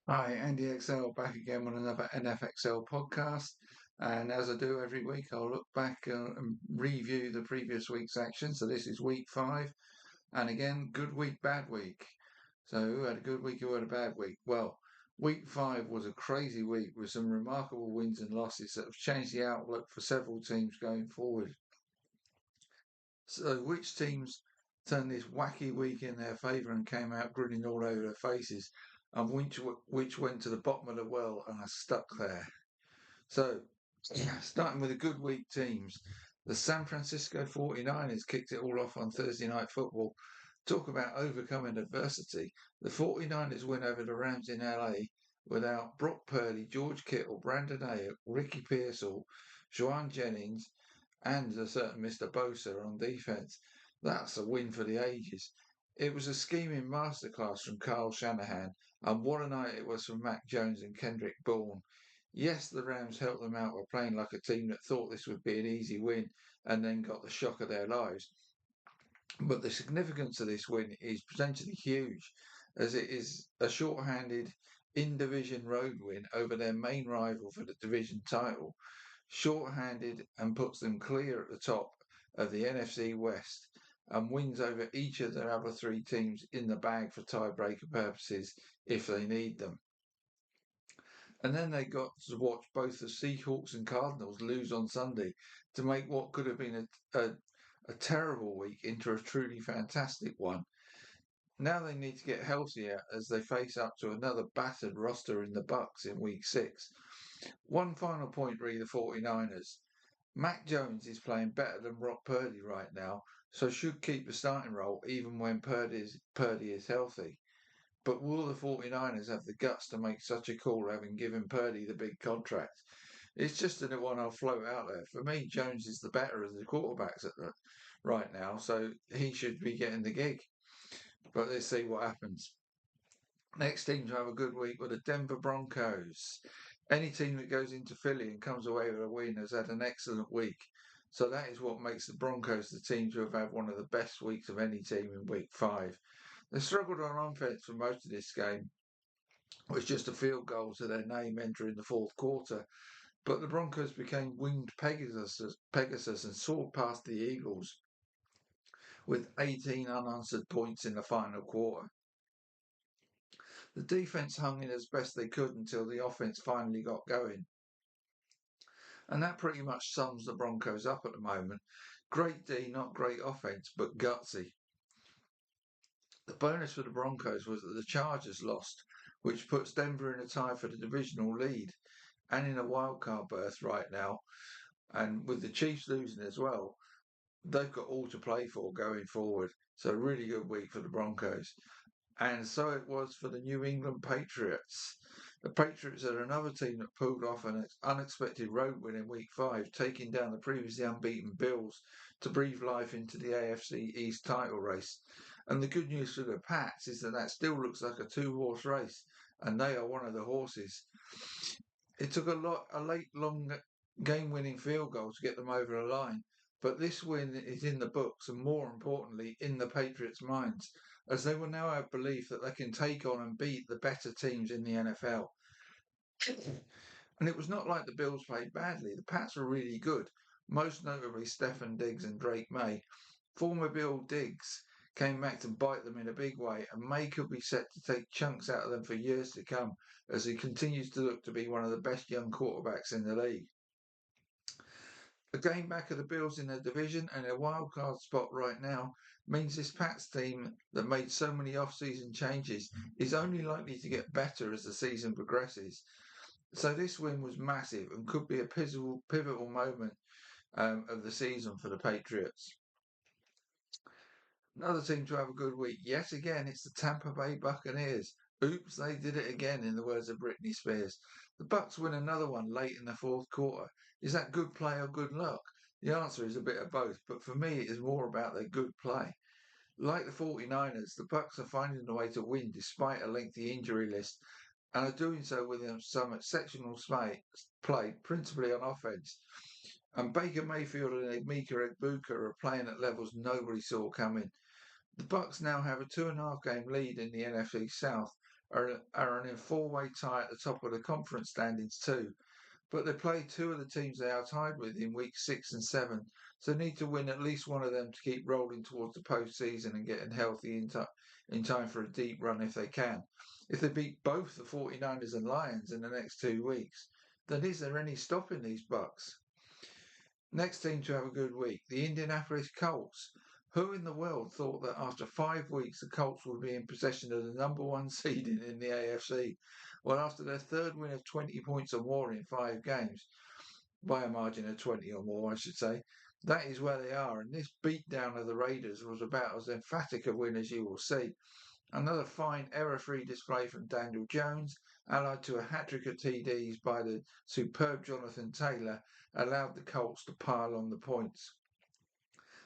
Hi, Andy XL back again with another NFXL podcast. And as I do every week, I'll look back and review the previous week's action. So this is week 5. And again, good week, bad week. So who had a good week, who had a bad week? Well, week 5 was a crazy week with some remarkable wins and losses that have changed the outlook for several teams going forward. So which teams turned this wacky week in their favour and came out grinning all over their faces, and which went to the bottom of the well and are stuck there? So, starting with the good week teams, the San Francisco 49ers kicked it all off on Thursday Night Football. Talk about overcoming adversity. The 49ers win over the Rams in LA without Brock Purdy, George Kittle, Brandon Ayuk, Ricky Pearsall, Joan Jennings, and a certain Mr. Bosa on defense. That's a win for the ages. It was a scheming masterclass from Kyle Shanahan, and what a night it was for Mac Jones and Kendrick Bourne. Yes, the Rams helped them out by playing like a team that thought this would be an easy win and then got the shock of their lives. But the significance of this win is potentially huge, as it is a short-handed in-division road win over their main rival for the division title, short-handed and puts them clear at the top of the NFC West and wins over each of the other three teams in the bag for tiebreaker purposes if they need them. And then they got to watch both the Seahawks and Cardinals lose on Sunday to make what could have been a terrible week into a truly fantastic one. Now they need to get healthier as they face up to another battered roster in the Bucks in week 6. One final point re the 49ers. Mac Jones is playing better than Brock Purdy right now, so should keep the starting role even when Purdy is healthy. But will the 49ers have the guts to make such a call having given Purdy the big contract? It's just a one I'll float out there. For me, Jones is the better of the quarterbacks right now, so he should be getting the gig. But let's see what happens. Next team to have a good week were the Denver Broncos. Any team that goes into Philly and comes away with a win has had an excellent week. So that is what makes the Broncos the team to have had one of the best weeks of any team in week 5. They struggled on offense for most of this game, was just a field goal to their name entering the fourth quarter. But the Broncos became winged Pegasus and soared past the Eagles with 18 unanswered points in the final quarter. The defense hung in as best they could until the offense finally got going. And that pretty much sums the Broncos up at the moment. Great D, not great offense, but gutsy. The bonus for the Broncos was that the Chargers lost, which puts Denver in a tie for the divisional lead and in a wildcard berth right now. And with the Chiefs losing as well, they've got all to play for going forward. So, a really good week for the Broncos. And so it was for the New England Patriots. The Patriots are another team that pulled off an unexpected road win in week 5, taking down the previously unbeaten Bills to breathe life into the AFC East title race. And the good news for the Pats is that still looks like a 2-horse race, and they are one of the horses. It took a late, long game-winning field goal to get them over the line, but this win is in the books, and more importantly, in the Patriots' minds, as they will now have belief that they can take on and beat the better teams in the NFL. And it was not like the Bills played badly. The Pats were really good, most notably Stefan Diggs and Drake May. Former Bill Diggs came back to bite them in a big way, and May could be set to take chunks out of them for years to come as he continues to look to be one of the best young quarterbacks in the league. A game back of the Bills in their division and a wild card spot right now means this Pats team that made so many off-season changes is only likely to get better as the season progresses. So this win was massive and could be a pivotal moment of the season for the Patriots. Another team to have a good week. Yet again, it's the Tampa Bay Buccaneers. Oops, they did it again, in the words of Britney Spears. The Bucks win another one late in the fourth quarter. Is that good play or good luck? The answer is a bit of both, but for me, it is more about their good play. Like the 49ers, the Bucks are finding a way to win despite a lengthy injury list and are doing so with some exceptional play, principally on offense. And Baker Mayfield and Emeka Egbuka are playing at levels nobody saw coming. The Bucks now have a 2.5 game lead in the NFC South are in a four-way tie at the top of the conference standings too. But they play two of the teams they are tied with in weeks 6 and 7, so they need to win at least one of them to keep rolling towards the postseason and getting healthy in time for a deep run if they can. If they beat both the 49ers and Lions in the next 2 weeks, then is there any stopping these Bucks? Next team to have a good week, the Indianapolis Colts. Who in the world thought that after 5 weeks the Colts would be in possession of the number one seed in the AFC? Well, after their third win of 20 points or more in 5 games, by a margin of 20 or more, I should say, that is where they are. And this beatdown of the Raiders was about as emphatic a win as you will see. Another fine error-free display from Daniel Jones, allied to a hat-trick of TDs by the superb Jonathan Taylor, allowed the Colts to pile on the points.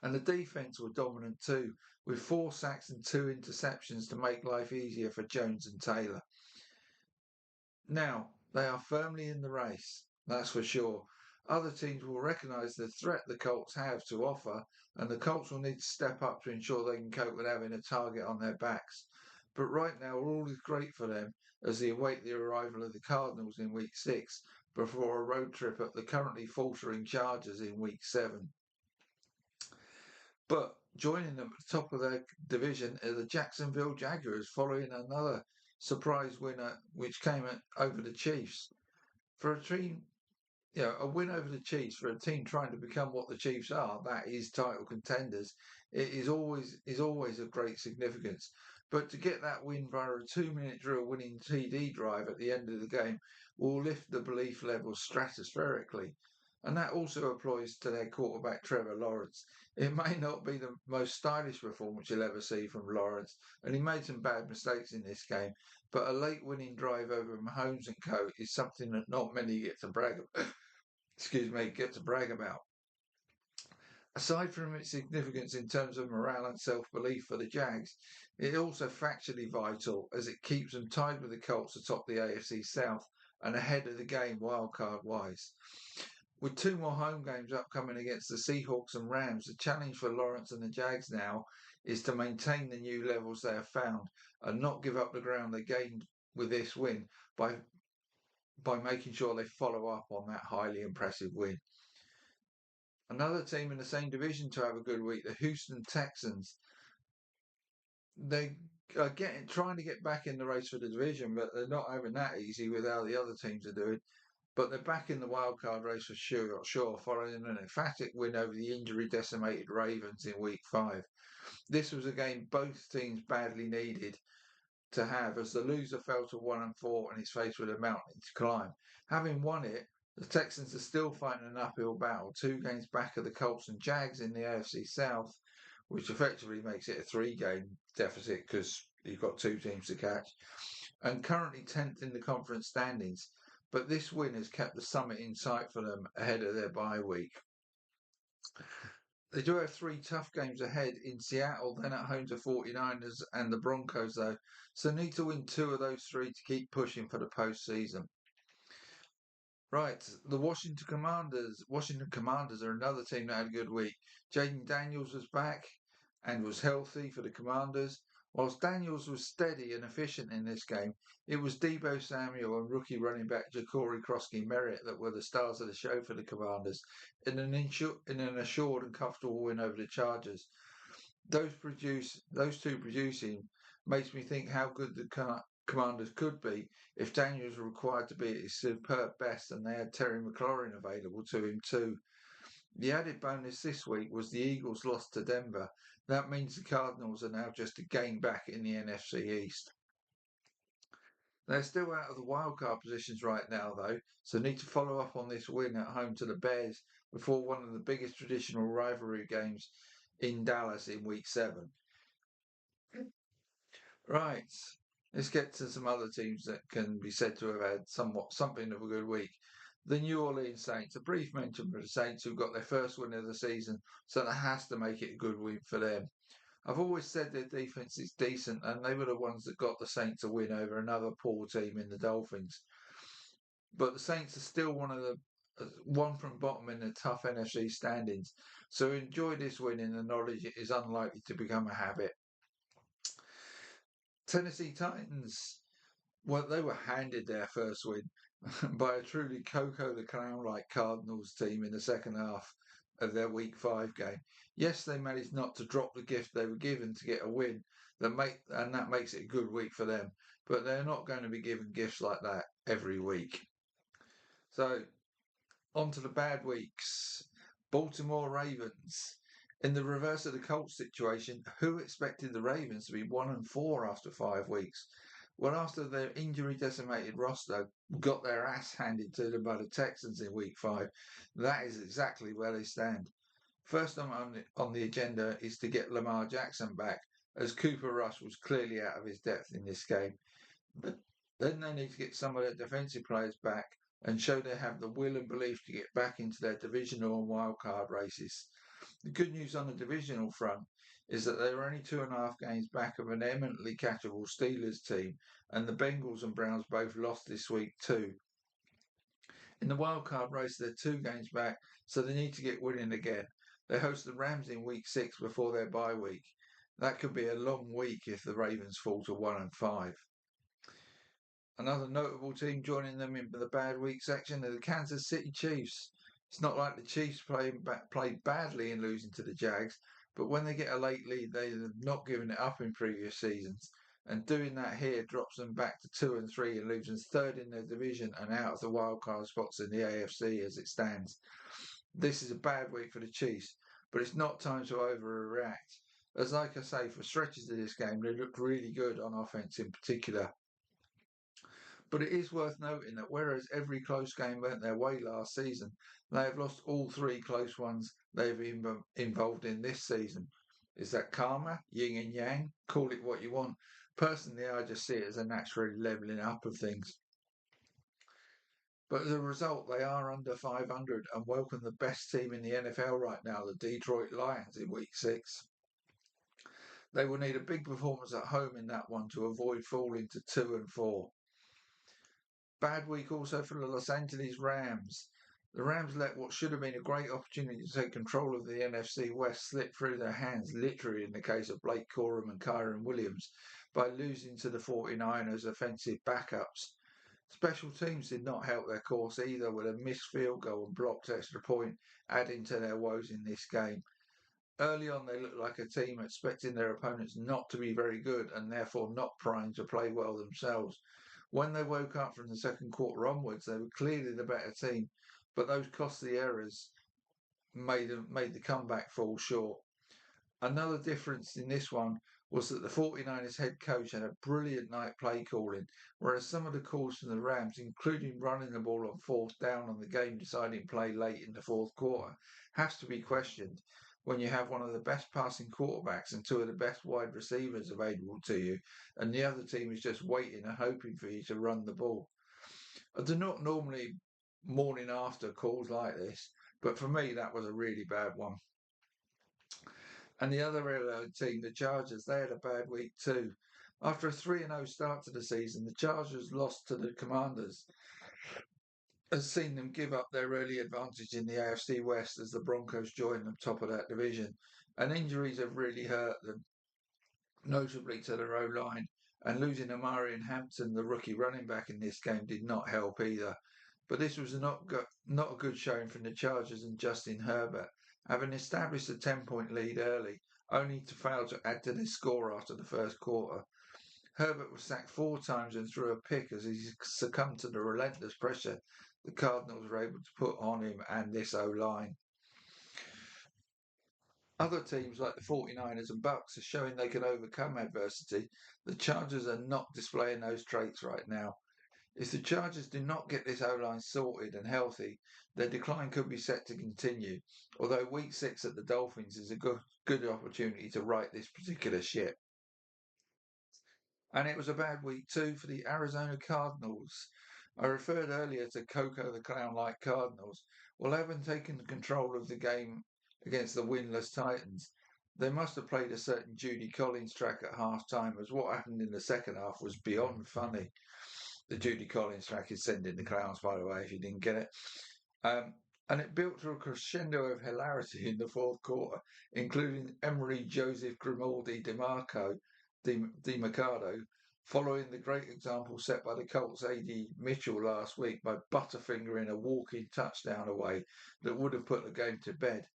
And the defence were dominant too, with 4 sacks and 2 interceptions to make life easier for Jones and Taylor. Now, they are firmly in the race, that's for sure. Other teams will recognise the threat the Colts have to offer, and the Colts will need to step up to ensure they can cope with having a target on their backs. But right now, all is great for them as they await the arrival of the Cardinals in week 6 before a road trip at the currently faltering Chargers in week 7. But joining them at the top of their division are the Jacksonville Jaguars, following another surprise winner which came over the Chiefs. For a team, a win over the Chiefs for a team trying to become what the Chiefs are, that is title contenders, it is always of great significance. But to get that win via a 2-minute drill winning TD drive at the end of the game will lift the belief levels stratospherically. And that also applies to their quarterback Trevor Lawrence. It may not be the most stylish performance you'll ever see from Lawrence, and he made some bad mistakes in this game, but a late winning drive over Mahomes and co is something that not many get to brag about. Aside from its significance in terms of morale and self-belief for the Jags, it is also factually vital as it keeps them tied with the Colts atop the AFC South and ahead of the game wildcard-wise. With 2 more home games upcoming against the Seahawks and Rams, the challenge for Lawrence and the Jags now is to maintain the new levels they have found and not give up the ground they gained with this win by making sure they follow up on that highly impressive win. Another team in the same division to have a good week, the Houston Texans. They are trying to get back in the race for the division, but they're not having that easy with how the other teams are doing. But they're back in the wildcard race for sure, following an emphatic win over the injury-decimated Ravens in Week 5. This was a game both teams badly needed to have, as the loser fell to 1-4 and is faced with a mountain to climb. Having won it, the Texans are still fighting an uphill battle, 2 games back of the Colts and Jags in the AFC South, which effectively makes it a 3-game deficit because you've got 2 teams to catch, and currently 10th in the conference standings. But this win has kept the summit in sight for them ahead of their bye week. They do have 3 tough games ahead in Seattle, then at home to 49ers and the Broncos though, so need to win 2 of those 3 to keep pushing for the postseason. Right, the Washington Commanders. Washington Commanders are another team that had a good week. Jaden Daniels was back and was healthy for the Commanders. Whilst Daniels was steady and efficient in this game, it was Deebo Samuel and rookie running back Ja'Cory Crosky-Merritt that were the stars of the show for the Commanders in an assured and comfortable win over the Chargers. Those 2 producing makes me think how good the Commanders could be if Daniels were required to be at his superb best and they had Terry McLaurin available to him too. The added bonus this week was the Eagles lost to Denver. That means the Cardinals are now just a game back in the NFC East. They're still out of the wildcard positions right now though, so need to follow up on this win at home to the Bears before one of the biggest traditional rivalry games in Dallas in week 7. Right, let's get to some other teams that can be said to have had something of a good week. The New Orleans Saints. A brief mention for the Saints who got their first win of the season, so that has to make it a good win for them. I've always said their defense is decent, and they were the ones that got the Saints a win over another poor team in the Dolphins. But the Saints are still one from bottom in the tough NFC standings, so enjoy this win in the knowledge it is unlikely to become a habit. Tennessee Titans. Well, they were handed their first win by a truly Coco the Clown-like Cardinals team in the second half of their Week 5 game. Yes, they managed not to drop the gift they were given to get a win, and that makes it a good week for them. But they're not going to be given gifts like that every week. So, on to the bad weeks. Baltimore Ravens. In the reverse of the Colts situation, who expected the Ravens to be 1-4 after 5 weeks? Well, after their injury decimated roster got their ass handed to them by the Texans in week 5, that is exactly where they stand. First on the agenda is to get Lamar Jackson back, as Cooper Rush was clearly out of his depth in this game. But then they need to get some of their defensive players back and show they have the will and belief to get back into their divisional and wildcard races. The good news on the divisional front is that they are only 2.5 games back of an eminently catchable Steelers team, and the Bengals and Browns both lost this week too. In the wildcard race, they're 2 games back, so they need to get winning again. They host the Rams in week 6 before their bye week. That could be a long week if the Ravens fall to 1-5. Another notable team joining them in the bad week section are the Kansas City Chiefs. It's not like the Chiefs played badly in losing to the Jags, but when they get a late lead, they have not given it up in previous seasons. And doing that here drops them back to 2-3 and leaves them third in their division and out of the wildcard spots in the AFC as it stands. This is a bad week for the Chiefs, but it's not time to overreact. As like I say, for stretches of this game, they looked really good on offense in particular. But it is worth noting that whereas every close game went their way last season, they have lost all 3 close ones they've been involved in this season. Is that karma, yin and yang? Call it what you want. Personally, I just see it as a natural levelling up of things. But as a result, they are under 500 and welcome the best team in the NFL right now, the Detroit Lions, in week 6. They will need a big performance at home in that one to avoid falling to 2-4. Bad week also for the Los Angeles Rams. The Rams let what should have been a great opportunity to take control of the NFC West slip through their hands, literally in the case of Blake Corum and Kyron Williams, by losing to the 49ers' offensive backups. Special teams did not help their cause either, with a missed field goal and blocked extra point adding to their woes in this game. Early on, they looked like a team expecting their opponents not to be very good and therefore not primed to play well themselves. When they woke up from the second quarter onwards, they were clearly the better team, but those costly errors made the comeback fall short. Another difference in this one was that the 49ers head coach had a brilliant night play calling, whereas some of the calls from the Rams, including running the ball on 4th down on the game-deciding play late in the 4th quarter, has to be questioned when you have one of the best passing quarterbacks and 2 of the best wide receivers available to you, and the other team is just waiting and hoping for you to run the ball. I do not normally morning after calls like this, but for me that was a really bad one. And the other team, the Chargers, they had a bad week too. After a 3-0 start to the season, the Chargers lost to the Commanders, has seen them give up their early advantage in the AFC West as the Broncos join the top of that division. And injuries have really hurt them, notably to their O-line. And losing Amarian Hampton, the rookie running back in this game, did not help either. But this was not a good showing from the Chargers and Justin Herbert, having established a 10-point lead early, only to fail to add to their score after the first quarter. Herbert was sacked 4 times and threw a pick as he succumbed to the relentless pressure the Cardinals were able to put on him and this O-line. Other teams like the 49ers and Bucks are showing they can overcome adversity. The Chargers are not displaying those traits right now. If the Chargers do not get this O-line sorted and healthy, their decline could be set to continue, although week 6 at the Dolphins is a good opportunity to right this particular ship. And it was a bad week too for the Arizona Cardinals. I referred earlier to Coco the Clown-like Cardinals. Well, having taken control of the game against the winless Titans, they must have played a certain Judy Collins track at half-time, as what happened in the second half was beyond funny. The Judy Collins track is Sending the Clowns, by the way, if you didn't get it. And it built to a crescendo of hilarity in the 4th quarter, including Emery Joseph Grimaldi DiMarcado following the great example set by the Colts A.D. Mitchell last week by butterfingering a walking touchdown away that would have put the game to bed.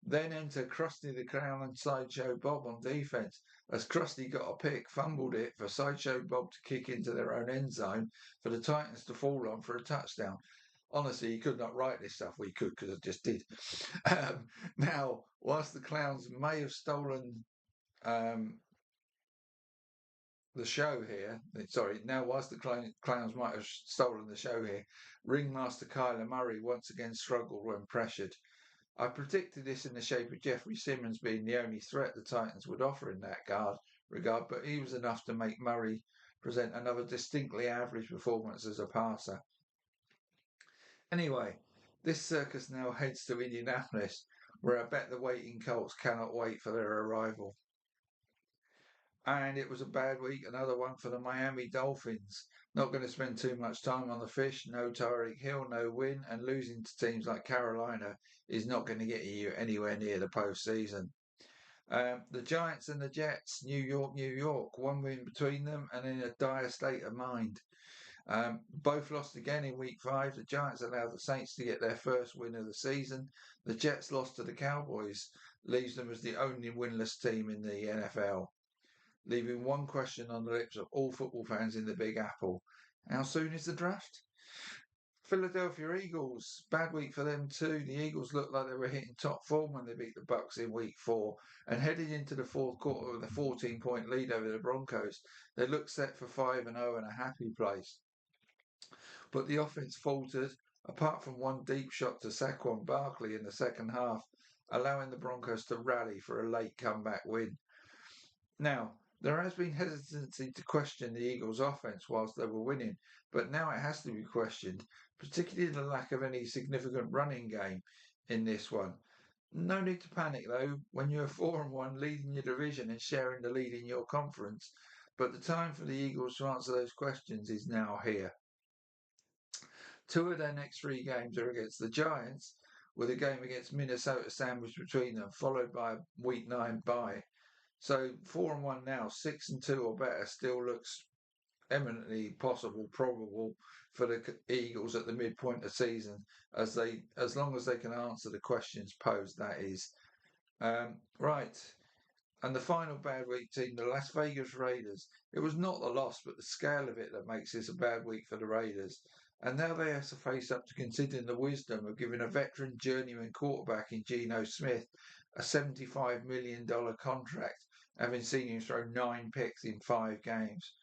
Then enter Krusty the Clown and Sideshow Bob on defense, as Krusty got a pick, fumbled it for Sideshow Bob to kick into their own end zone for the Titans to fall on for a touchdown. Honestly, you could not write this stuff. We could, because I just did. Now, whilst the Clowns may have stolen the show here, now whilst the Clowns might have stolen the show here, ringmaster Kyler Murray once again struggled when pressured. I predicted this in the shape of Jeffrey Simmons being the only threat the Titans would offer in that regard, but he was enough to make Murray present another distinctly average performance as a passer. Anyway, this circus now heads to Indianapolis, where I bet the waiting Colts cannot wait for their arrival. And it was a bad week, another one for the Miami Dolphins. Not going to spend too much time on the fish. No Tyreek Hill, no win, and losing to teams like Carolina is not going to get you anywhere near the postseason. The Giants and the Jets, New York, New York, one win between them and in a dire state of mind. Both lost again in week 5. The Giants allowed the Saints to get their first win of the season. The Jets lost to the Cowboys, leaves them as the only winless team in the NFL, leaving one question on the lips of all football fans in the Big Apple. How soon is the draft? Philadelphia Eagles, bad week for them too. The Eagles looked like they were hitting top form when they beat the Bucks in week 4 and headed into the fourth quarter with a 14-point lead over the Broncos. They looked set for 5-0 and a happy place. But the offense faltered, apart from one deep shot to Saquon Barkley in the second half, allowing the Broncos to rally for a late comeback win. Now, there has been hesitancy to question the Eagles' offense whilst they were winning, but now it has to be questioned, particularly the lack of any significant running game in this one. No need to panic though, when you're 4-1 leading your division and sharing the lead in your conference, but the time for the Eagles to answer those questions is now here. 2 of their next 3 games are against the Giants, with a game against Minnesota sandwiched between them, followed by a week 9 bye. So 4-1 now, 6-2 or better still looks eminently possible, probable for the Eagles at the midpoint of the season, as long as they can answer the questions posed. That is right. And the final bad week team, the Las Vegas Raiders. It was not the loss, but the scale of it that makes this a bad week for the Raiders. And now they have to face up to considering the wisdom of giving a veteran journeyman quarterback in Geno Smith a $75 million contract, having seen him throw 9 picks in 5 games.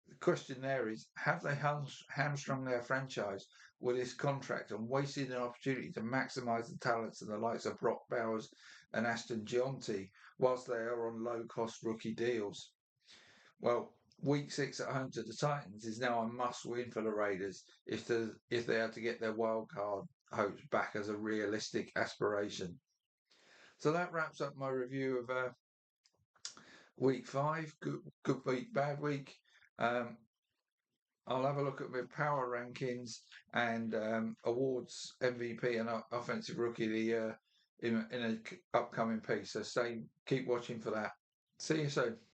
The question there is, have they hamstrung their franchise with this contract and wasted an opportunity to maximise the talents of the likes of Brock Bowers and Ashton Gionte whilst they are on low-cost rookie deals? Well, week 6 at home to the Titans is now a must-win for the Raiders if they are to get their wildcard hopes back as a realistic aspiration. So that wraps up my review of week 5. Good week, bad week. I'll have a look at my power rankings and awards, MVP and Offensive Rookie of the Year in an upcoming piece. So keep watching for that. See you soon.